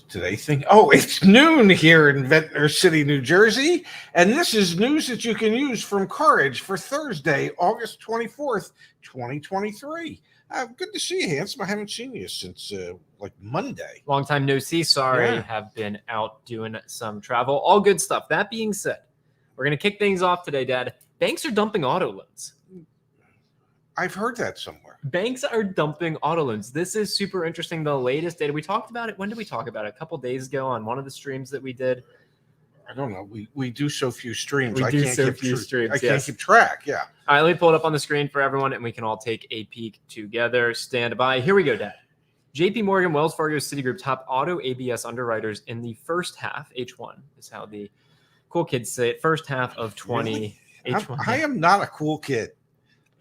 Today thing. Oh, it's noon here in Ventnor City, New Jersey, and this is news that you can use from CarEdge for Thursday, August 24th, 2023. Good to see you, handsome. I haven't seen you since like Monday. Long time no see. Sorry, have been out doing some travel. All good stuff. That being said, we're going to kick things off today, Dad. Banks are dumping auto loans. I've heard that somewhere. Banks are dumping auto loans. This is super interesting. The latest data. We talked about it. When did we talk about it? A couple days ago on one of the streams that we did. I don't know. We do so few streams. I can't keep track. Yeah. All right, let me pull it up on the screen for everyone, and we can all take a peek together. Stand by. Here we go, Dad. JP Morgan, Wells Fargo, Citigroup top auto ABS underwriters in the first half. H1 is how the cool kids say it. First half of 20. Really? H1. I am not a cool kid.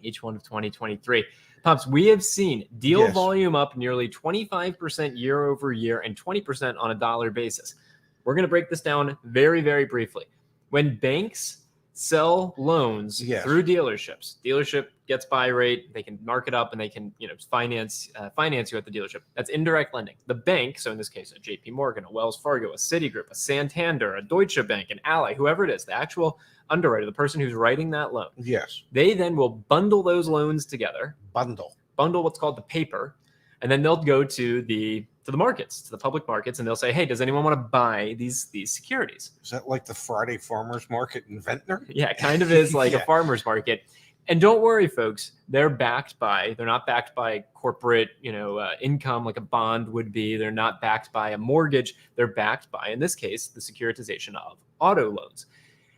H1 of 2023. Pops, we have seen deal volume up nearly 25% year over year and 20% on a dollar basis. We're going to break this down very, very briefly. When banks sell loans through dealerships, dealership gets buy rate, they can mark it up and they can, finance you at the dealership. That's indirect lending. The bank, so in this case, a JP Morgan, a Wells Fargo, a Citigroup, a Santander, a Deutsche Bank, an Ally, whoever it is, the actual underwriter, the person who's writing that loan. Yes. They then will bundle those loans together. Bundle what's called the paper, and then they'll go to the markets, to the public markets, and they'll say, hey, does anyone want to buy these securities? Is that like the Friday farmers market in Ventnor? Yeah, it kind of is like a farmer's market. And don't worry, folks, they're not backed by corporate, income like a bond would be. They're not backed by a mortgage. They're backed by, in this case, the securitization of auto loans.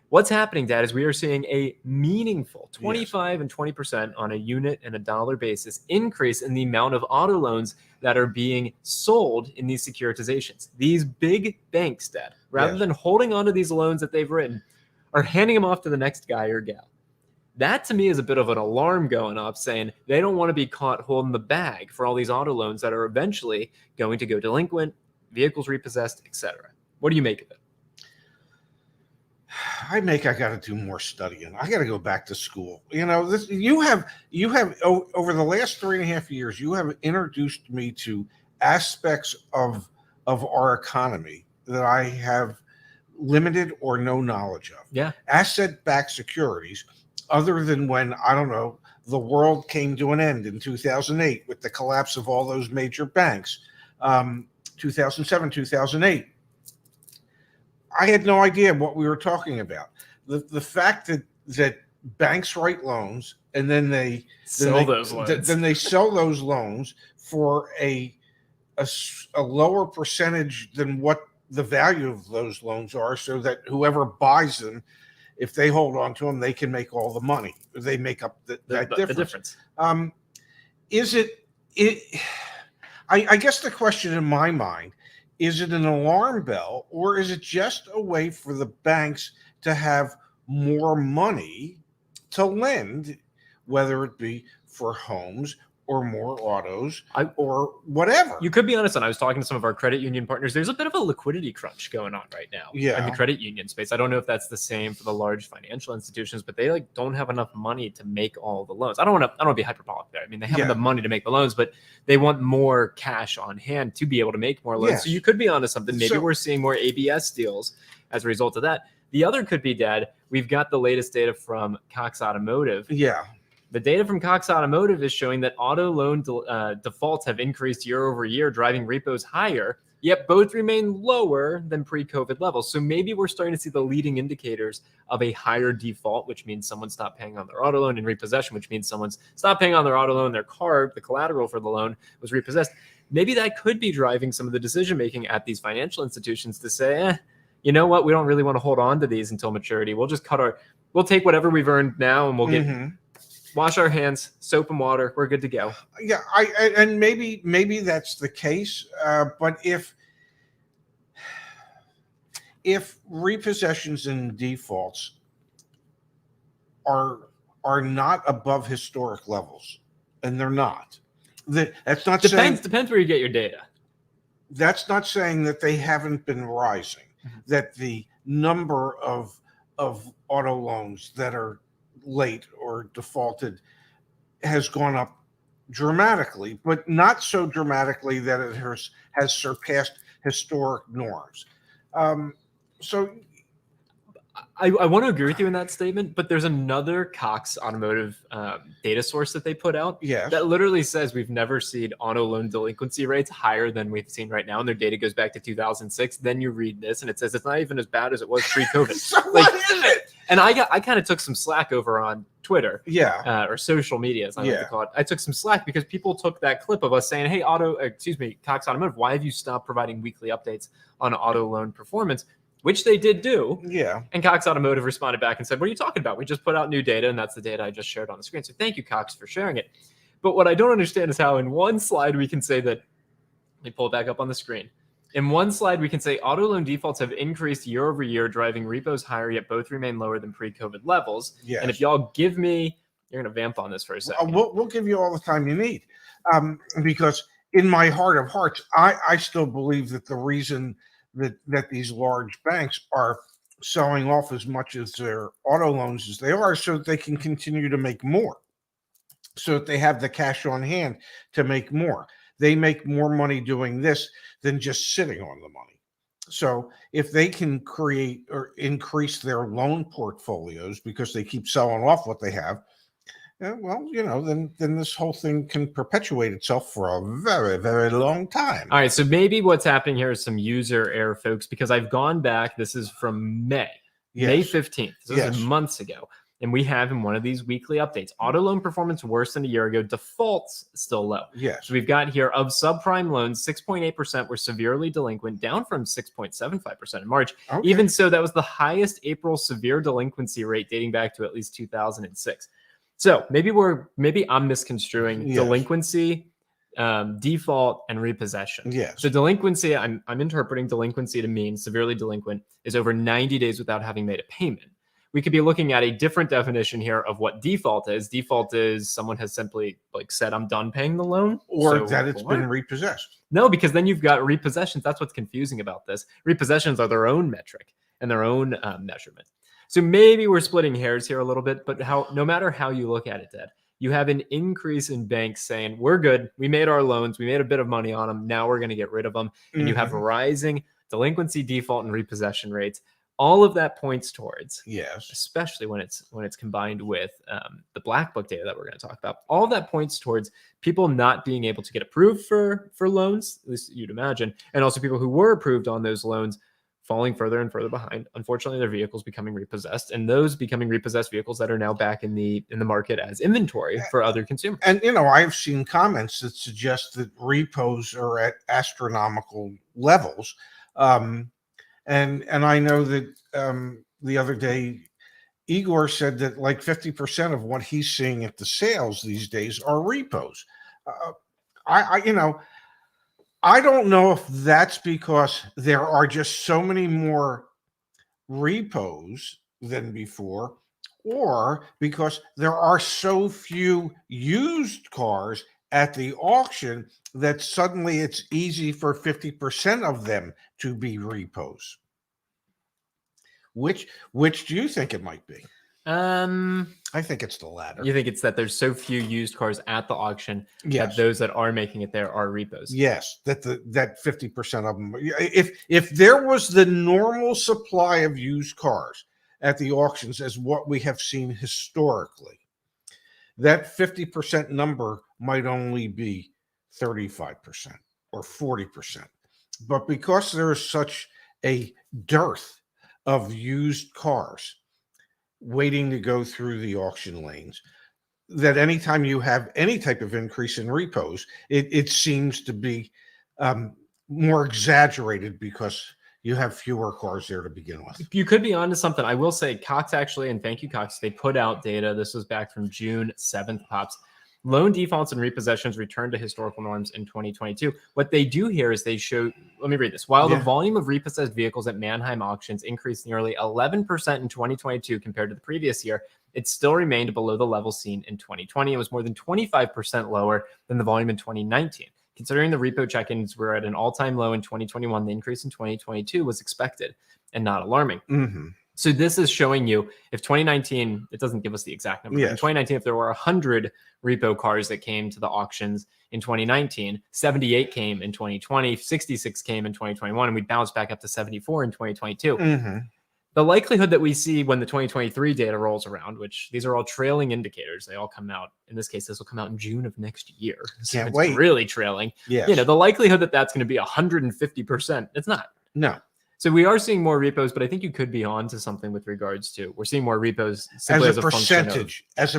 What's happening, Dad, is we are seeing a meaningful 25 and 20% on a unit and a dollar basis increase in the amount of auto loans that are being sold in these securitizations. These big banks, Dad, rather than holding onto these loans that they've written, are handing them off to the next guy or gal. That, to me, is a bit of an alarm going off, saying they don't want to be caught holding the bag for all these auto loans that are eventually going to go delinquent, vehicles repossessed, etc. What do you make of it? I got to do more studying. I got to go back to school. You have over the last 3.5 years, you have introduced me to aspects of our economy that I have limited or no knowledge of. Yeah. Asset-backed securities, other than when, I don't know, the world came to an end in 2008 with the collapse of all those major banks, 2007, 2008. I had no idea what we were talking about. The fact that banks write loans and then they sell those loans for a lower percentage than what the value of those loans are, so that whoever buys them, if they hold on to them, they can make all the money. They make up that difference. I guess the question in my mind, is it an alarm bell, or is it just a way for the banks to have more money to lend, whether it be for homes or more autos or whatever? You could be honest, and I was talking to some of our credit union partners. There's a bit of a liquidity crunch going on right now in the credit union space. I don't know if that's the same for the large financial institutions, but they don't have enough money to make all the loans. I don't want to be hyperbolic there. I mean, they have enough money to make the loans, but they want more cash on hand to be able to make more loans. Yes. So you could be onto something. Maybe we're seeing more ABS deals as a result of that. The other could be, Dad, we've got the latest data from Cox Automotive. Yeah. The data from Cox Automotive is showing that auto loan defaults have increased year over year, driving repos higher, yet both remain lower than pre-COVID levels. So maybe we're starting to see the leading indicators of a higher default, which means someone stopped paying on their auto loan, and repossession, which means someone's stopped paying on their auto loan, their car, the collateral for the loan was repossessed. Maybe that could be driving some of the decision-making at these financial institutions to say, you know what, we don't really want to hold on to these until maturity. We'll just we'll take whatever we've earned now and we'll get... Wash our hands, soap and water. We're good to go. Yeah, and maybe that's the case. But if repossessions and defaults are not above historic levels, and they're not, that's not depends where you get your data. That's not saying that they haven't been rising. That the number of auto loans that are late or defaulted has gone up dramatically, but not so dramatically that it has surpassed historic norms. So I want to agree with you in that statement, but there's another Cox Automotive data source that they put out yes, that literally says we've never seen auto loan delinquency rates higher than we've seen right now, and their data goes back to 2006. Then you read this, and it says it's not even as bad as it was pre-COVID. so what is it? And I kind of took some slack over on Twitter, Yeah, or social media, as I like to call it. I took some slack because people took that clip of us saying, "Hey, Cox Automotive, why have you stopped providing weekly updates on auto loan performance?" Which they did do. yeah. And Cox Automotive responded back and said, "What are you talking about? We just put out new data, and that's the data I just shared on the screen." So thank you, Cox, for sharing it. But what I don't understand is how in one slide we can say that, let me pull it back up on the screen. In one slide, we can say auto loan defaults have increased year over year, driving repos higher, yet both remain lower than pre-COVID levels. Yes. And if y'all give me, you're going to vamp on this for a second. We'll give you all the time you need, because in my heart of hearts, I still believe that the reason that these large banks are selling off as much as their auto loans as they are, so that they can continue to make more, so that they have the cash on hand to make more. They make more money doing this than just sitting on the money. So if they can create or increase their loan portfolios because they keep selling off what they have, well, then this whole thing can perpetuate itself for a very, very long time. All right, so maybe what's happening here is some user error, folks, because I've gone back. This is from May 15th. This is months ago. And we have in one of these weekly updates, auto loan performance worse than a year ago, defaults still low. Yes. So we've got here of subprime loans, 6.8% were severely delinquent, down from 6.75% in March. Okay. Even so, that was the highest April severe delinquency rate dating back to at least 2006. So maybe I'm misconstruing delinquency, default, and repossession. Yes. So delinquency, I'm interpreting delinquency to mean severely delinquent is over 90 days without having made a payment. We could be looking at a different definition here of what default is. Default is someone has simply said, "I'm done paying the loan," or that it's been repossessed. No, because then you've got repossessions. That's what's confusing about this. Repossessions are their own metric and their own measurement. So maybe we're splitting hairs here a little bit, but no matter how you look at it, Ted, you have an increase in banks saying, "We're good. We made our loans. We made a bit of money on them. Now we're going to get rid of them." And you have rising delinquency, default, and repossession rates. All of that points towards, especially when it's combined with the black book data that we're going to talk about. All of that points towards people not being able to get approved for loans, at least you'd imagine, and also people who were approved on those loans falling further and further behind. Unfortunately, their vehicles becoming repossessed, and those becoming repossessed vehicles that are now back in the market as inventory for other consumers. And I've seen comments that suggest that repos are at astronomical levels. And I know that the other day, Igor said that like 50% of what he's seeing at the sales these days are repos. I don't know if that's because there are just so many more repos than before, or because there are so few used cars at the auction that suddenly it's easy for 50% of them to be repos. Which do you think it might be? I think it's the latter. You think it's that there's so few used cars at the auction that those that are making it there are repos? Yes, that 50% of them. If there was the normal supply of used cars at the auctions as what we have seen historically, that 50% number might only be 35% or 40%. But because there is such a dearth of used cars waiting to go through the auction lanes, that anytime you have any type of increase in repos, it seems to be more exaggerated because you have fewer cars there to begin with. You could be onto something. I will say Cox actually, and thank you, Cox, they put out data. This was back from June 7th, Pops. Loan defaults and repossessions returned to historical norms in 2022. What they do here is they show, let me read this. While the volume of repossessed vehicles at Manheim auctions increased nearly 11% in 2022 compared to the previous year, it still remained below the level seen in 2020. It was more than 25% lower than the volume in 2019. Considering the repo check-ins were at an all-time low in 2021, the increase in 2022 was expected and not alarming. So this is showing you if 2019, it doesn't give us the exact number. Yes. In 2019, if there were 100 repo cars that came to the auctions in 2019, 78 came in 2020, 66 came in 2021, and we bounced back up to 74 in 2022. Mm-hmm. The likelihood that we see when the 2023 data rolls around, which these are all trailing indicators, they all come out. In this case, this will come out in June of next year. So Can't it's wait. really trailing. Yes. You know, the likelihood that that's going to be 150%, it's not. No. So we are seeing more repos, but I think you could be on to something with regards to we're seeing more repos simply As a function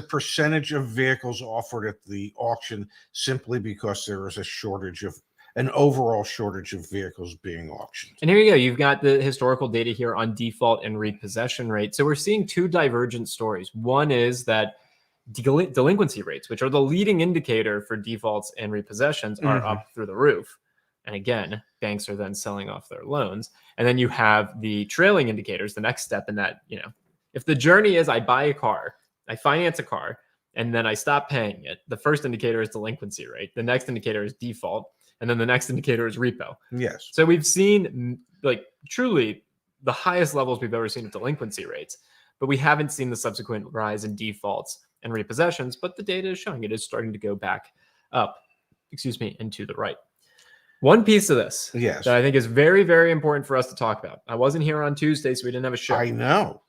percentage of vehicles offered at the auction, simply because there is an overall shortage of vehicles being auctioned. And here you go. You've got the historical data here on default and repossession rate. So we're seeing two divergent stories. One is that delinquency rates, which are the leading indicator for defaults and repossessions, are up through the roof. And again, banks are then selling off their loans. And then you have the trailing indicators, the next step in that, you know, if the journey is I buy a car, I finance a car, and then I stop paying it, the first indicator is delinquency rate. The next indicator is default. And then the next indicator is repo. Yes. So we've seen like truly the highest levels we've ever seen of delinquency rates, but we haven't seen the subsequent rise in defaults and repossessions, but the data is showing it is starting to go back up, and to the right. One piece of this Yes. that I think is very, very important for us to talk about. I wasn't here on Tuesday, so we didn't have a show. I know.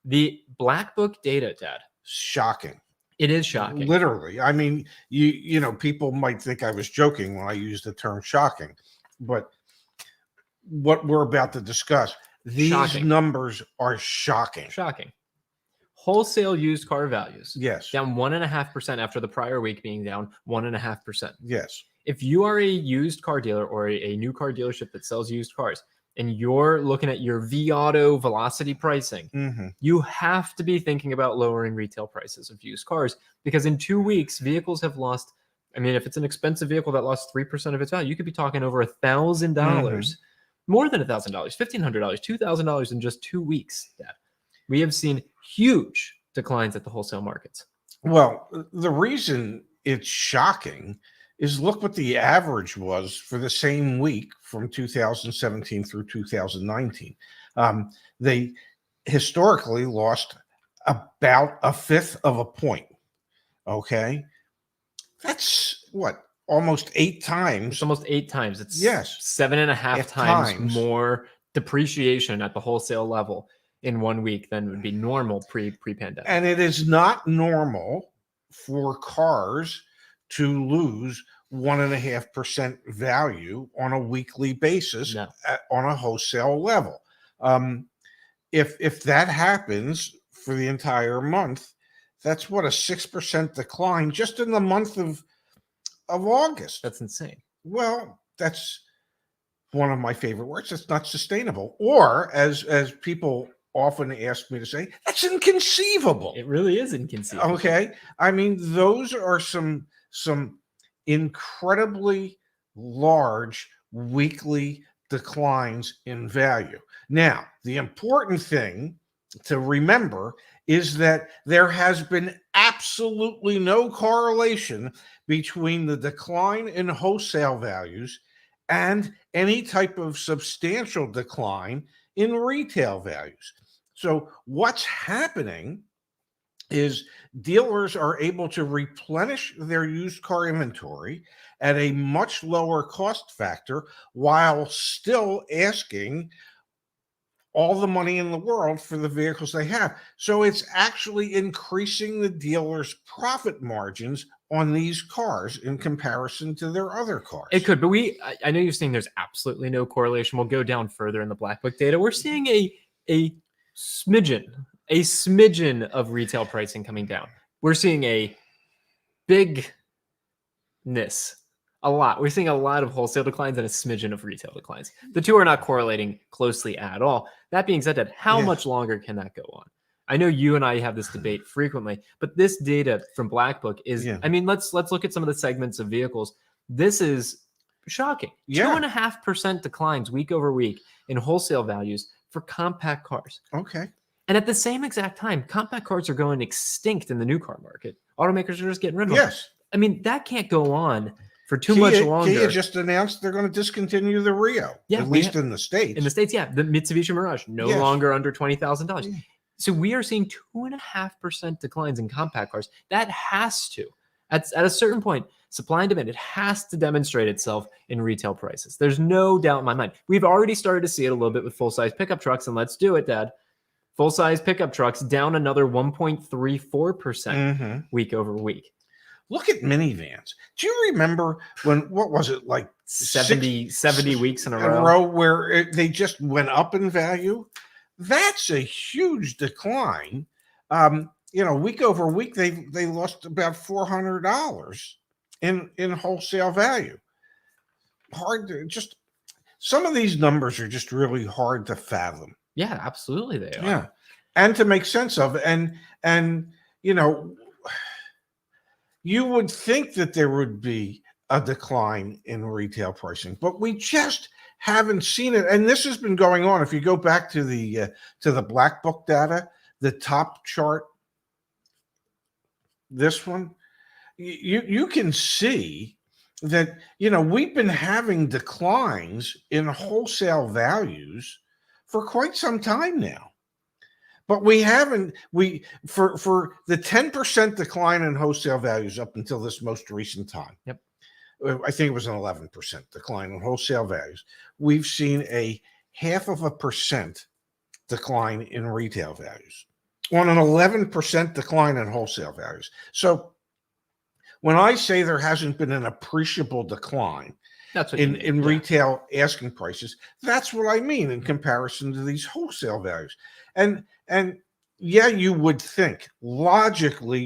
The Black Book data, Dad. Shocking. It is shocking. Literally. I mean, you know, people might think I was joking when I used the term shocking, but what we're about to discuss, these numbers are shocking. Shocking. Wholesale used car values. Yes. Down 1.5% after the prior week being down 1.5%. Yes. If you are a used car dealer or a new car dealership that sells used cars, and you're looking at your V-Auto velocity pricing, you have to be thinking about lowering retail prices of used cars, because in 2 weeks, vehicles have lost, I mean, if it's an expensive vehicle that lost 3% of its value, you could be talking over $1,000, more than $1,000, $1,500, $2,000 in just 2 weeks. Dad. We have seen huge declines at the wholesale markets. Well, the reason it's shocking is look what the average was for the same week from 2017 through 2019. They historically lost about a fifth of a point. Okay. That's what? Almost 8 times. It's almost 8 times. It's 7.5 times more depreciation at the wholesale level in 1 week than would be normal pre-pandemic. And it is not normal for cars to lose 1.5% value on a weekly basis on a wholesale level. If that happens for the entire month, that's what, a 6% decline just in the month of August. That's insane. Well, that's one of my favorite words. It's not sustainable. Or as people often ask me to say, that's inconceivable. It really is inconceivable. Okay. I mean, those are some incredibly large weekly declines in value. Now, the important thing to remember is that there has been absolutely no correlation between the decline in wholesale values and any type of substantial decline in retail values. So what's happening is dealers are able to replenish their used car inventory at a much lower cost factor while still asking all the money in the world for the vehicles they have. So it's actually increasing the dealer's profit margins on these cars in comparison to their other cars. It could, but I know you're saying there's absolutely no correlation. We'll go down further in the Black Book data. We're seeing a smidgen of retail pricing coming down. We're seeing a bigness, a lot. We're seeing a lot of wholesale declines and a smidgen of retail declines. The two are not correlating closely at all. That being said, how much longer can that go on? I know you and I have this debate frequently, but this data from Black Book is, I mean, let's look at some of the segments of vehicles. This is shocking. 2.5% declines week over week in wholesale values for compact cars. Okay. And at the same exact time, compact cars are going extinct in the new car market. Automakers are just getting rid of them. Yes. I mean, that can't go on for too much Kia longer. just announced they're going to discontinue the Rio, Yeah, at least in the States. In the States, yeah, the Mitsubishi Mirage no Yes. longer under $20,000. Yeah. So we are seeing 2.5% declines in compact cars. That has to, at a certain point, supply and demand, it has to demonstrate itself in retail prices. There's no doubt in my mind. We've already started to see it a little bit with full-size pickup trucks, and let's do it, Dad. Full-size pickup trucks down another 1.34% week over week. Look at minivans. Do you remember when, what was it, like 70 weeks in a row where they just went up in value? That's a huge decline. Week over week, they lost about $400 in wholesale value. Some of these numbers are just really hard to fathom. Yeah, absolutely they are. Yeah, and to make sense of. And you would think that there would be a decline in retail pricing, but we just haven't seen it. And this has been going on. If you go back to the Black Book data, the top chart, this one, you can see that we've been having declines in wholesale values for quite some time now. But for the 10% decline in wholesale values up until this most recent time. Yep. I think it was an 11% decline in wholesale values. We've seen a 0.5% decline in retail values on an 11% decline in wholesale values. So when I say there hasn't been an appreciable decline in retail asking prices, that's what I mean in comparison to these wholesale values. And yeah, you would think, logically,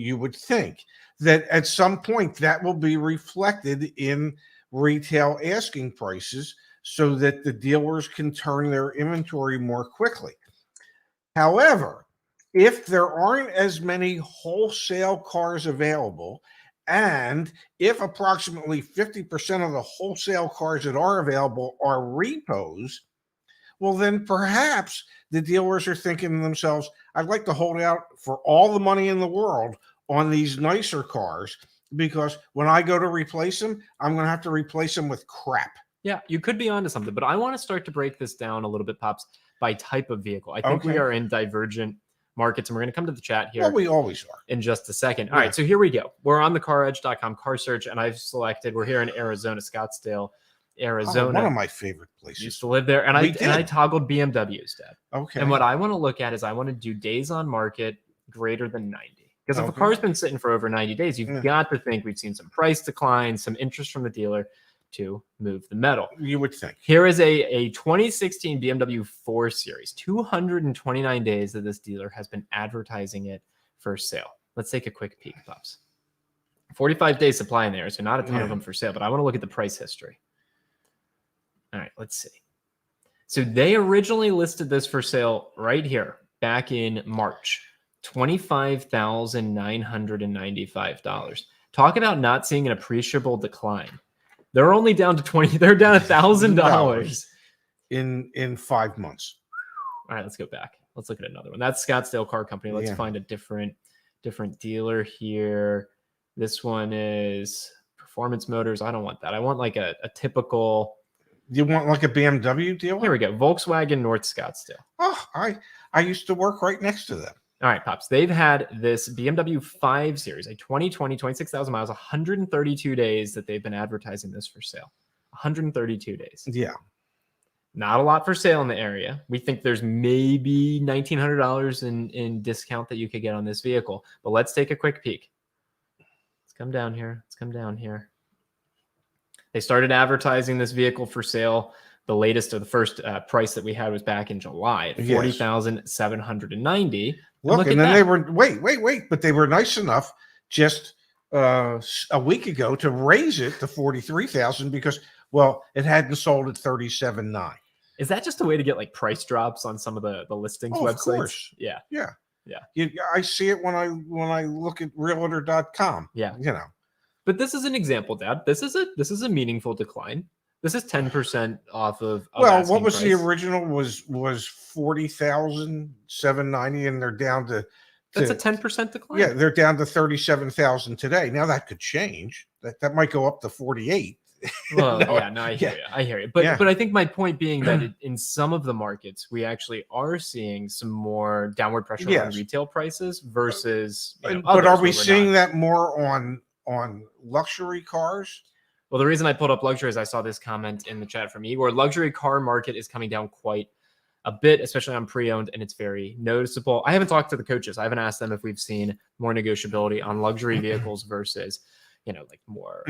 that at some point that will be reflected in retail asking prices so that the dealers can turn their inventory more quickly. However, if there aren't as many wholesale cars available, and if approximately 50% of the wholesale cars that are available are repos, well, then perhaps the dealers are thinking to themselves, I'd like to hold out for all the money in the world on these nicer cars, because when I go to replace them, I'm going to have to replace them with crap. Yeah, you could be onto something, but I want to start to break this down a little bit, Pops, by type of vehicle. I think we are in divergent markets, and we're going to come to the chat here. Well, we always are. In just a second. All right, so here we go. We're on the CarEdge.com car search, and I've selected, we're here in Arizona, Scottsdale, Arizona. One of my favorite places. Used to live there, and I toggled BMWs, Dad. Okay. And what I want to look at is I want to do days on market greater than 90. Because if a car's been sitting for over 90 days, you've got to think we've seen some price decline, some interest from the dealer to move the metal. You would think. Here is a 2016 BMW 4 Series, 229 days that this dealer has been advertising it for sale. Let's take a quick peek, Pops. 45 days supply in there, so not a ton of them for sale, but I want to look at the price history. All right, let's see. So they originally listed this for sale right here back in March, $25,995. Talk about not seeing an appreciable decline. They're only down to they're down $1,000 in 5 months. All right, let's go back. Let's look at another one. That's Scottsdale Car Company. Let's find a different dealer here. This one is Performance Motors. I don't want that. I want like a typical. You want like a BMW dealer? Here we go. Volkswagen North Scottsdale. Oh, I used to work right next to them. All right, Pops. They've had this BMW 5 Series, a 2020, 26,000 miles, 132 days that they've been advertising this for sale. 132 days. Yeah. Not a lot for sale in the area. We think there's maybe $1,900 in discount that you could get on this vehicle. But let's take a quick peek. Let's come down here. They started advertising this vehicle for sale. The latest or the first price that we had was back in July at $40,790. Look, and then they were wait, but they were nice enough just a week ago to raise it to $43,000 because, well, it hadn't sold at $37,900. Is that just a way to get like price drops on some of the listings websites? Of course. Yeah. I see it when I look at realtor.com. Yeah. But this is an example, Dad. This is a meaningful decline. This is 10% off of what was price. The original was $40,790, and they're down to that's a 10% decline. Yeah, they're down to $37,000 today. Now that could change. that might go up to 48. Well, No, yeah, no, I hear you. I hear you. But Yeah. but I think my point being that in some of the markets, we actually are seeing some more downward pressure on Yes. retail prices versus. But others are where we we're seeing not. that more on luxury cars? Well, the reason I pulled up luxury is I saw this comment in the chat from Igor. Luxury car market is coming down quite a bit, especially on pre-owned, and it's very noticeable. I haven't talked to the coaches. I haven't asked them if we've seen more negotiability on luxury vehicles versus, like more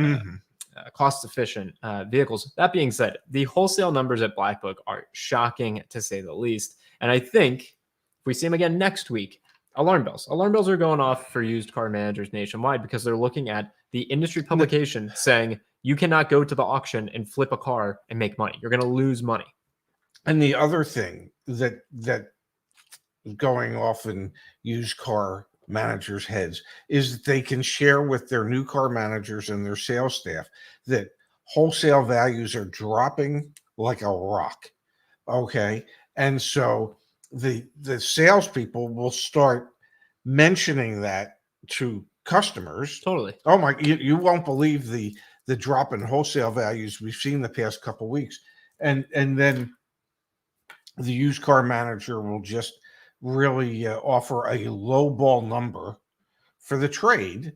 cost-efficient vehicles. That being said, the wholesale numbers at Black Book are shocking to say the least. And I think if we see them again next week, alarm bells are going off for used car managers nationwide because they're looking at the industry publication saying you cannot go to the auction and flip a car and make money. You're going to lose money. And the other thing that is going off in used car managers' heads is that they can share with their new car managers and their sales staff that wholesale values are dropping like a rock. Okay. And so the salespeople will start mentioning that to customers. Totally. Oh my, you won't believe the drop in wholesale values we've seen the past couple of weeks. And then the used car manager will just really offer a low ball number for the trade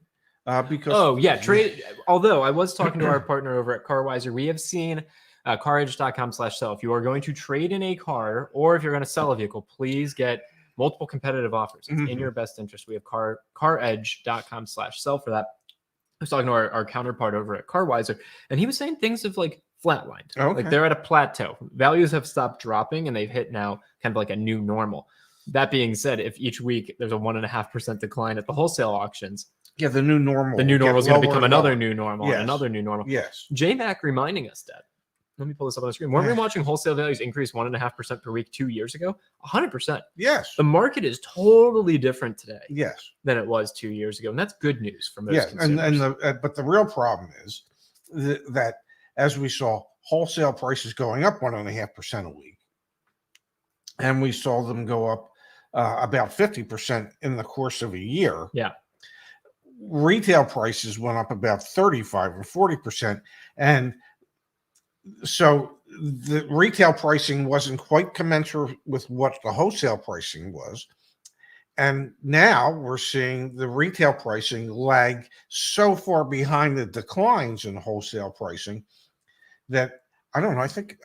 because trade. Although I was talking to our partner over at CarWiser, we have seen CarEdge.com/sell. If you are going to trade in a car or if you're going to sell a vehicle, please get multiple competitive offers. It's in your best interest. We have CarEdge.com/sell for that. I was talking to our counterpart over at CarWiser, and he was saying things have like flatlined. Okay. Like they're at a plateau. Values have stopped dropping, and they've hit now kind of like a new normal. That being said, if each week there's a 1.5% decline at the wholesale auctions, the new normal is going to become another new normal Yes. and another new normal. Yes. JMac reminding us that. Let me pull this up on the screen. Weren't we watching wholesale values increase 1.5% per week 2 years ago? 100%. Yes. The market is totally different today. Yes. Than it was 2 years ago, and that's good news for most consumers. But the real problem is that as we saw wholesale prices going up 1.5% a week, and we saw them go up about 50% in the course of a year. Yeah. Retail prices went up about 35 or 40%. And so the retail pricing wasn't quite commensurate with what the wholesale pricing was. And now we're seeing the retail pricing lag so far behind the declines in wholesale pricing that I don't know. I think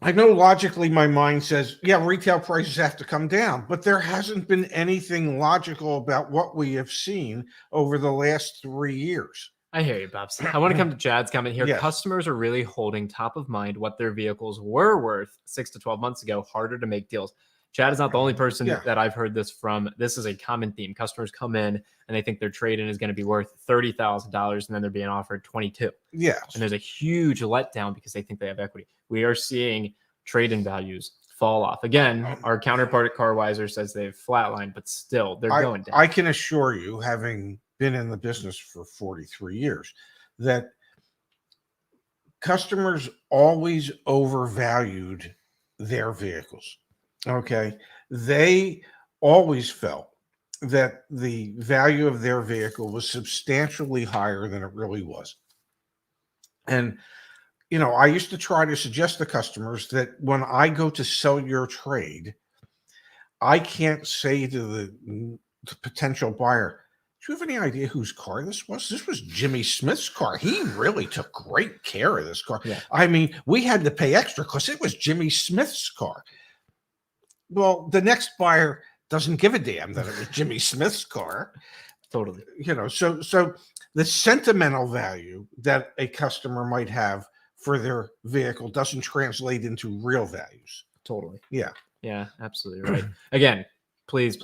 I know logically my mind says, yeah, retail prices have to come down, but there hasn't been anything logical about what we have seen over the last 3 years. I hear you, Bobs. I want to come to Chad's comment here. Yes. Customers are really holding top of mind what their vehicles were worth 6 to 12 months ago, harder to make deals. Chad is not the only person that I've heard this from. This is a common theme. Customers come in and they think their trade-in is going to be worth $30,000 and then they're being offered $22,000. Yes. And there's a huge letdown because they think they have equity. We are seeing trade-in values fall off. Again, our counterpart at CarWiser says they've flatlined, but still they're going down. I can assure you, having been in the business for 43 years, that customers always overvalued their vehicles. Okay. They always felt that the value of their vehicle was substantially higher than it really was. And, I used to try to suggest to customers that when I go to sell your trade, I can't say to the potential buyer, do you have any idea whose car this was? This was Jimmy Smith's car. He really took great care of this car. Yeah. I mean, we had to pay extra because it was Jimmy Smith's car. Well, the next buyer doesn't give a damn that it was Jimmy Smith's car. Totally. So the sentimental value that a customer might have for their vehicle doesn't translate into real values. Totally. Yeah. Yeah, absolutely right. Again, please.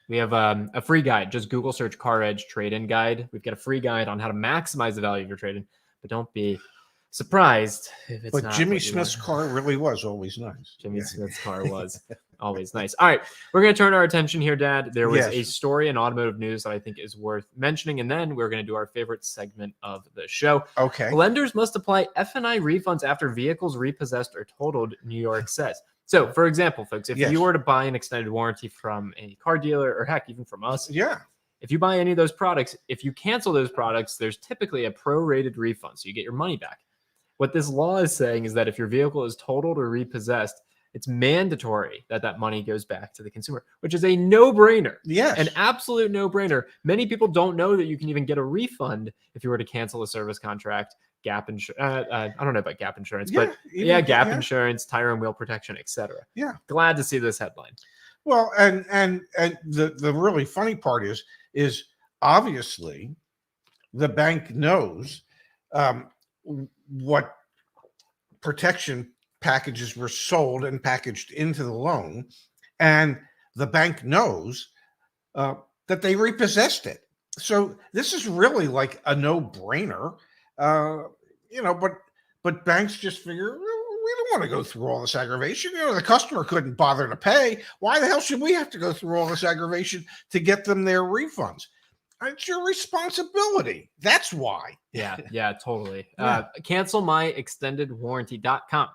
We have a free guide. Just Google search CarEdge trade-in guide. We've got a free guide on how to maximize the value of your trade-in, but don't be surprised if it's not. Jimmy Smith's car really was always nice. Jimmy Smith's car was always nice. All right, we're going to turn our attention here, Dad. There was a story in automotive news that I think is worth mentioning, and then we're going to do our favorite segment of the show. Okay. Lenders must apply F&I refunds after vehicles repossessed or totaled, New York says. So, for example, folks, if you were to buy an extended warranty from a car dealer or heck, even from us, If you buy any of those products, if you cancel those products, there's typically a prorated refund, so you get your money back. What this law is saying is that if your vehicle is totaled or repossessed, it's mandatory that that money goes back to the consumer, which is a no-brainer. Yes. An absolute no-brainer. Many people don't know that you can even get a refund if you were to cancel a service contract, gap insurance. I don't know about gap insurance, but gap insurance, tire and wheel protection, etc. Yeah. Glad to see this headline. Well, and the really funny part is obviously the bank knows what protection packages were sold and packaged into the loan, and the bank knows that they repossessed it. So this is really like a no-brainer, but banks just figure, we don't want to go through all this aggravation. The customer couldn't bother to pay. Why the hell should we have to go through all this aggravation to get them their refunds? It's your responsibility. That's why. Yeah, totally. Yeah. Cancelmyextendedwarranty.com.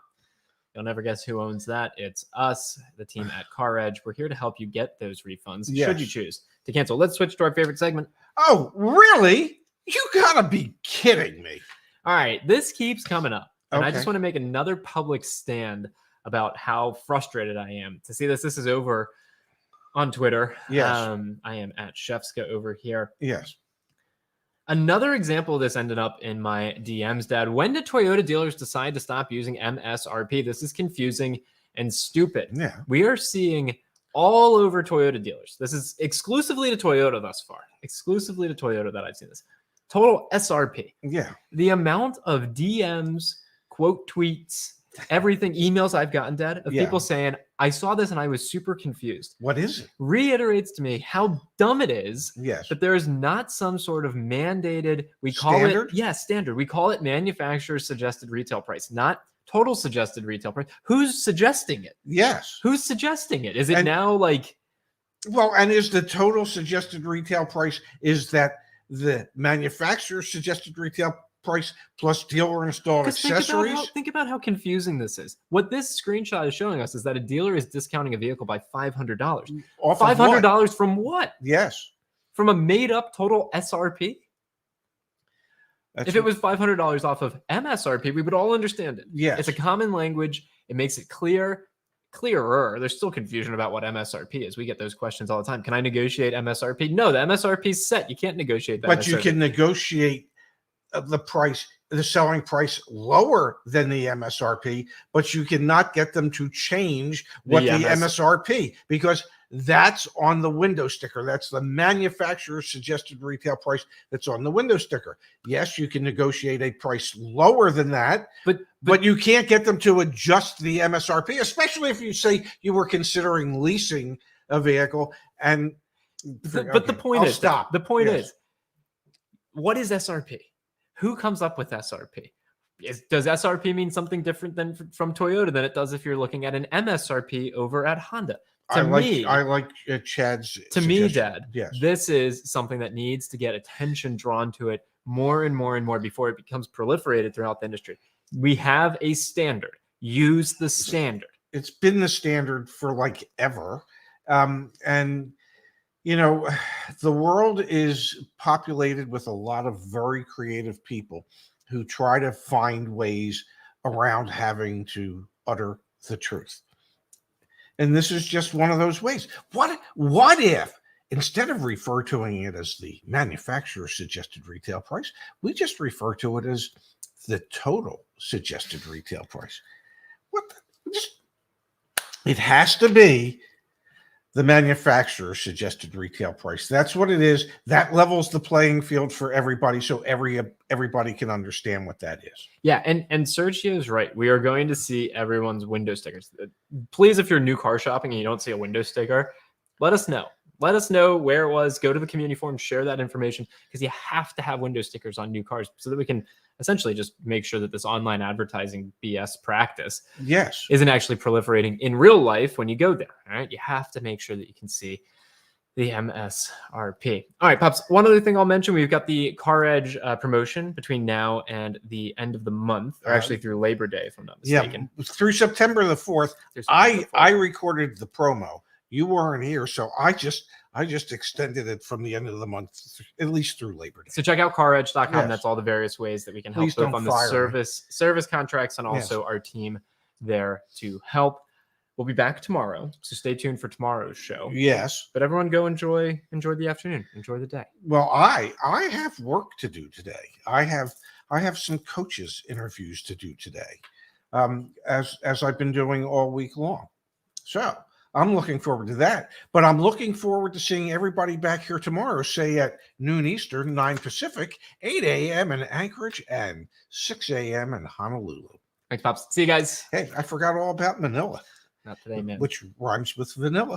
You'll never guess who owns that. It's us, the team at CarEdge. We're here to help you get those refunds, should you choose to cancel. Let's switch to our favorite segment. Oh, really? You gotta be kidding me. All right, this keeps coming up. And I Okay. just want to make another public stand about how frustrated I am to see this. This is over on Twitter. Yes. I am at Shefska over here. Yes. Another example of this ended up in my DMs, Dad. When did Toyota dealers decide to stop using MSRP? This is confusing and stupid. Yeah. We are seeing all over Toyota dealers. This is exclusively to Toyota thus far. Exclusively to Toyota that I've seen this. Total SRP. Yeah. The amount of DMs, quote tweets, everything, emails I've gotten, Dad, of people saying, I saw this and I was super confused. What is it? Reiterates to me how dumb it is Yes. that there is not some sort of mandated, Standard? standard. We call it manufacturer's suggested retail price, not total suggested retail price. Who's suggesting it? Yes. Who's suggesting it? Is it And- now like, Well, and is the total suggested retail price, is that the manufacturer's suggested retail price plus dealer installed 'cause accessories? think about how confusing this is. What this screenshot is showing us is that a dealer is discounting a vehicle by $500. Off of what? $500 from what? Yes. From a made up total SRP? That's If it was $500 off of MSRP, we would all understand it. Yes. It's a common language. It makes it clearer. There's still confusion about what MSRP is. We get those questions all the time. Can I negotiate MSRP? No, the MSRP is set. You can't negotiate that. But you can negotiate the price, the selling price lower than the MSRP, but you cannot get them to change what the MSRP, because that's on the window sticker. That's the manufacturer's suggested retail price that's on the window sticker. Yes, you can negotiate a price lower than that, but you can't get them to adjust the MSRP, especially if you say you were considering leasing a vehicle. And but the point is, the point is, what is SRP? Who comes up with SRP? Does SRP mean something different than from Toyota than it does if you're looking at an MSRP over at Honda? I like Chad's. To me, Dad, yes, this is something that needs to get attention drawn to it more and more and more before it becomes proliferated throughout the industry. We have a standard. Use the standard. It's been the standard for like ever. And the world is populated with a lot of very creative people who try to find ways around having to utter the truth. And this is just one of those ways. What if, instead of refer to it as the manufacturer's suggested retail price, we just refer to it as the total suggested retail price? It has to be the manufacturer's suggested retail price. That's what it is. That levels the playing field for everybody, so everybody can understand what that is. Yeah, and Sergio is right. We are going to see everyone's window stickers. Please, if you're new car shopping and you don't see a window sticker, let us know. Let us know where it was. Go to the community forum, share that information, because you have to have window stickers on new cars so that we can essentially just make sure that this online advertising BS practice isn't actually proliferating in real life when you go there. All right, you have to make sure that you can see the MSRP. All right, Pops, one other thing I'll mention, we've got the CarEdge promotion between now and the end of the month, or actually through Labor Day, if I'm not mistaken. Yeah, through September the 4th. I recorded the promo. You weren't here, so I I just extended it from the end of the month, at least through Labor Day. So check out CarEdge.com. Yes. That's all the various ways that we can help Please both don't on the fire me. service contracts and Yes. also our team there to help. We'll be back tomorrow, so stay tuned for tomorrow's show. Yes. But everyone, go enjoy the afternoon, enjoy the day. Well, I have work to do today. I have some coaches interviews to do today, as I've been doing all week long. So I'm looking forward to that. But I'm looking forward to seeing everybody back here tomorrow, say at noon Eastern, 9 Pacific, 8 a.m. in Anchorage, and 6 a.m. in Honolulu. Thanks, Pops. See you guys. Hey, I forgot all about Manila, Not today, man. which rhymes with vanilla.